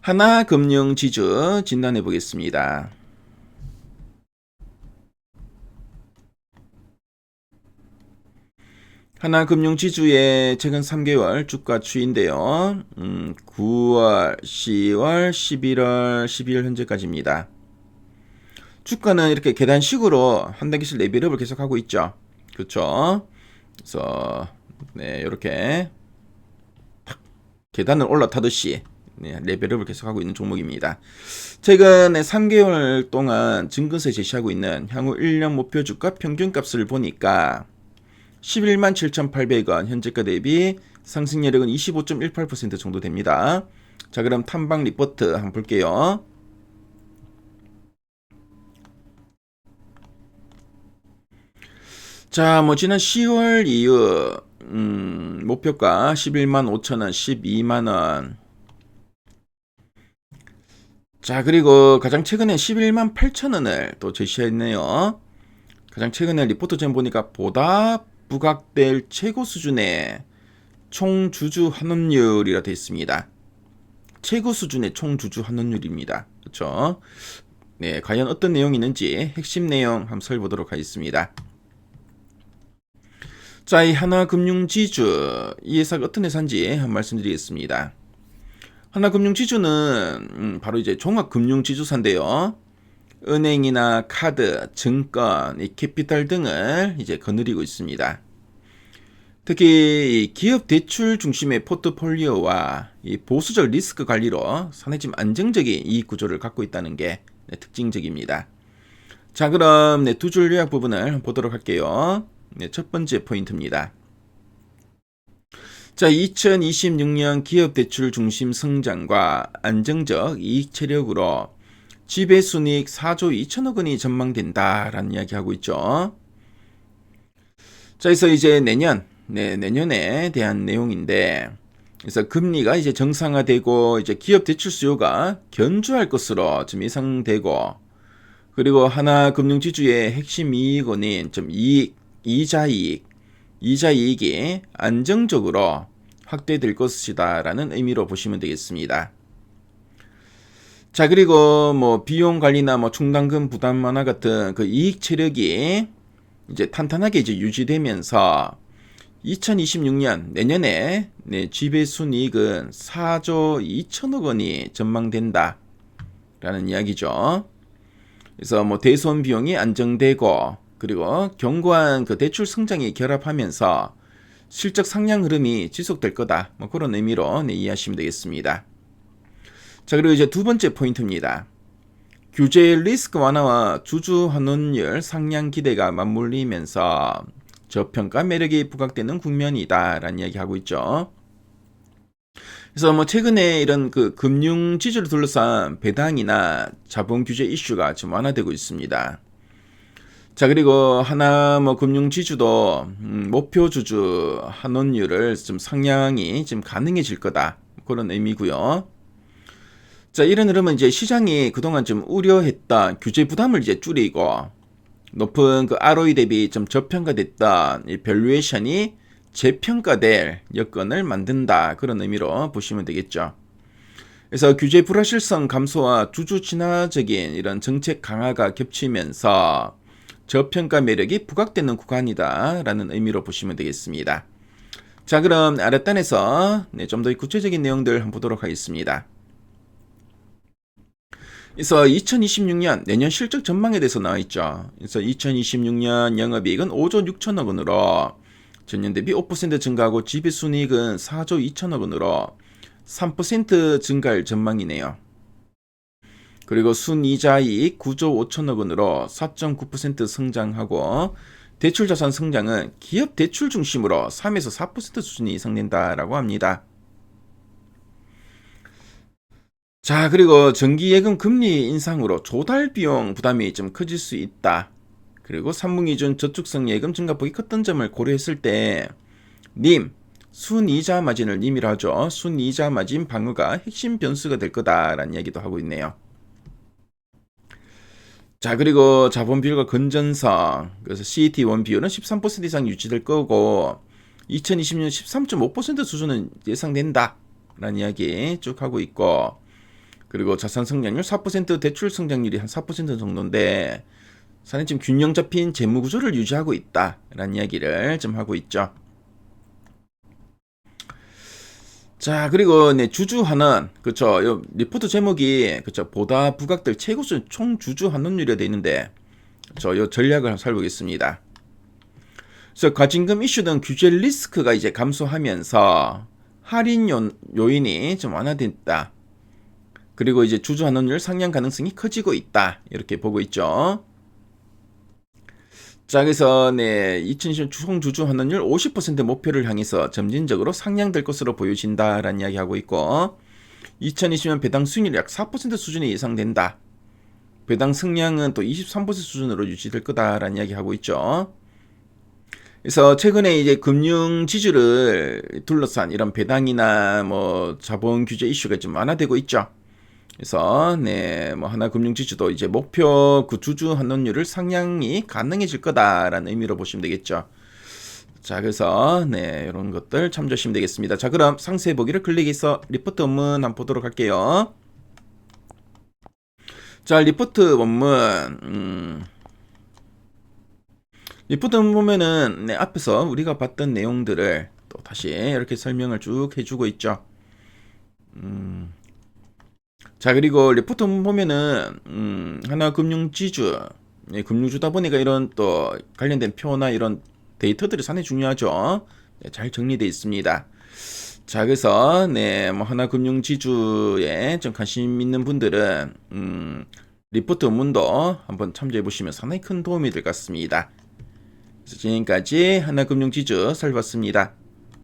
하나금융지주 진단해 보겠습니다. 하나금융지주의 최근 3개월 주가 추이인데요. 9월, 10월, 11월, 12월 현재까지입니다. 주가는 이렇게 계단식으로 한 단계씩 레벨업을 계속하고 있죠. 그렇죠? 그래서 이렇게 계단을 올라타듯이 레벨업을 계속하고 있는 종목입니다. 최근에 3개월 동안 증권사에 제시하고 있는 향후 1년 목표 주가 평균값을 보니까 11만 7,800원, 현재가 대비 상승 여력은 25.18% 정도 됩니다. 자, 그럼 탐방 리포트 한번 볼게요. 자, 지난 10월 이후 목표가 11만 5천원, 12만원. 자, 그리고 가장 최근에 11만 8천원을 또 제시했네요. 가장 최근에 리포트전 보니까 보다 부각될 최고 수준의 총주주 환원율이라 되어 있습니다. 최고 수준의 총주주 환원율입니다. 그렇죠? 네, 과연 어떤 내용이 있는지 핵심 내용 한번 살펴보도록 하겠습니다. 자, 이 하나금융지주, 이 회사가 어떤 회사인지 한번 말씀드리겠습니다. 하나금융지주는 바로 이제 종합금융지주사인데요. 은행이나 카드, 증권, 이 캐피탈 등을 이제 거느리고 있습니다. 특히 기업 대출 중심의 포트폴리오와 이 보수적 리스크 관리로 상당히 좀 안정적인 이익 구조를 갖고 있다는 게 특징적입니다. 자, 그럼 두 줄 요약 부분을 보도록 할게요. 첫 번째 포인트입니다. 자, 2026년 기업 대출 중심 성장과 안정적 이익 체력으로 지배순이익 4조 2천억 원이 전망된다라는 이야기하고 있죠. 자, 그래서 이제 내년에 대한 내용인데, 그래서 금리가 이제 정상화되고 이제 기업 대출 수요가 견조할 것으로 좀 예상되고, 그리고 하나금융지주의 핵심 이익원인 좀 이자이익이 안정적으로 확대될 것이다라는 의미로 보시면 되겠습니다. 자, 그리고 비용 관리나 충당금 부담 완화 같은 그 이익 체력이 이제 탄탄하게 이제 유지되면서 2026년 내년에 지배순이익은 4조 2천억 원이 전망된다 라는 이야기죠. 그래서 대손 비용이 안정되고, 그리고 견고한 그 대출 성장이 결합하면서 실적 상향 흐름이 지속될 거다. 그런 의미로 이해하시면 되겠습니다. 자, 그리고 이제 두 번째 포인트입니다. 규제 리스크 완화와 주주 환원율 상향 기대가 맞물리면서 저평가 매력이 부각되는 국면이다라는 이야기하고 있죠. 그래서 최근에 이런 그 금융 지주를 둘러싼 배당이나 자본 규제 이슈가 좀 완화되고 있습니다. 자, 그리고 금융 지주도 목표 주주 환원율을 좀 상향이 좀 가능해질 거다. 그런 의미고요. 자, 이런 흐름은 이제 시장이 그동안 좀 우려했던 규제 부담을 이제 줄이고 높은 그 ROE 대비 좀 저평가됐던 이 밸류에이션이 재평가될 여건을 만든다. 그런 의미로 보시면 되겠죠. 그래서 규제 불확실성 감소와 주주 친화적인 이런 정책 강화가 겹치면서 저평가 매력이 부각되는 구간이다 라는 의미로 보시면 되겠습니다. 자, 그럼 아랫단에서 좀 더 구체적인 내용들 한번 보도록 하겠습니다. 그래서 2026년 내년 실적 전망에 대해서 나와 있죠. 그래서 2026년 영업이익은 5조 6천억 원으로 전년 대비 5% 증가하고 지배순이익은 4조 2천억 원으로 3% 증가할 전망이네요. 그리고 순이자이익 9조 5천억 원으로 4.9% 성장하고 대출자산 성장은 기업 대출 중심으로 3에서 4% 수준이 예상된다라고 합니다. 자, 그리고 정기예금 금리 인상으로 조달 비용 부담이 좀 커질 수 있다. 그리고 3분기 준 저축성 예금 증가폭이 컸던 점을 고려했을 때 순이자 마진을 님이라 하죠. 순이자 마진 방어가 핵심 변수가 될 거다라는 이야기도 하고 있네요. 자, 그리고 자본 비율과 건전성, 그래서 CET1 비율은 13% 이상 유지될 거고 2020년 13.5% 수준은 예상된다 라는 이야기 쭉 하고 있고, 그리고 자산 성장률 4%, 대출 성장률이 한 4% 정도인데 사실 지금 균형 잡힌 재무 구조를 유지하고 있다라는 이야기를 좀 하고 있죠. 자, 그리고 네, 주주 환원. 그쵸. 요 리포트 제목이 그쵸. 보다 부각될 최고 수준 총 주주 환원율이 돼 있는데 요 전략을 한번 살펴보겠습니다. 그래서 과징금 이슈 등 규제 리스크가 이제 감소하면서 할인 요인이 좀 완화됐다. 그리고 이제 주주 환원율 상향 가능성이 커지고 있다. 이렇게 보고 있죠. 자, 그래서 네, 2020년 총 주주 환원율 50% 목표를 향해서 점진적으로 상향될 것으로 보여진다라는 이야기하고 있고 2020년 배당 수익률 약 4% 수준이 예상된다. 배당 승량은 또 23% 수준으로 유지될 거다라는 이야기하고 있죠. 그래서 최근에 이제 금융 지주를 둘러싼 이런 배당이나 뭐 자본 규제 이슈가 좀 완화되고 있죠. 그래서 네, 뭐 하나금융지주도 이제 목표 그 주주 환원율을 상향이 가능해질 거다라는 의미로 보시면 되겠죠. 자, 그래서 네, 이런 것들 참조하시면 되겠습니다. 자, 그럼 상세 보기를 클릭해서 리포트 원문 한번 보도록 할게요. 자, 리포트 원문. 리포트 원문 보면은 네, 앞에서 우리가 봤던 내용들을 또 다시 이렇게 설명을 쭉 해주고 있죠. 자, 그리고 리포트 보면은 하나금융지주, 예, 금융주다 보니까 이런 또 관련된 표나 이런 데이터들이 상당히 중요하죠. 네, 잘 정리되어 있습니다. 자, 그래서 네, 뭐 하나금융지주에 좀 관심 있는 분들은 리포트 원문도 한번 참조해 보시면 상당히 큰 도움이 될 것 같습니다. 그래서 지금까지 하나금융지주 살펴봤습니다.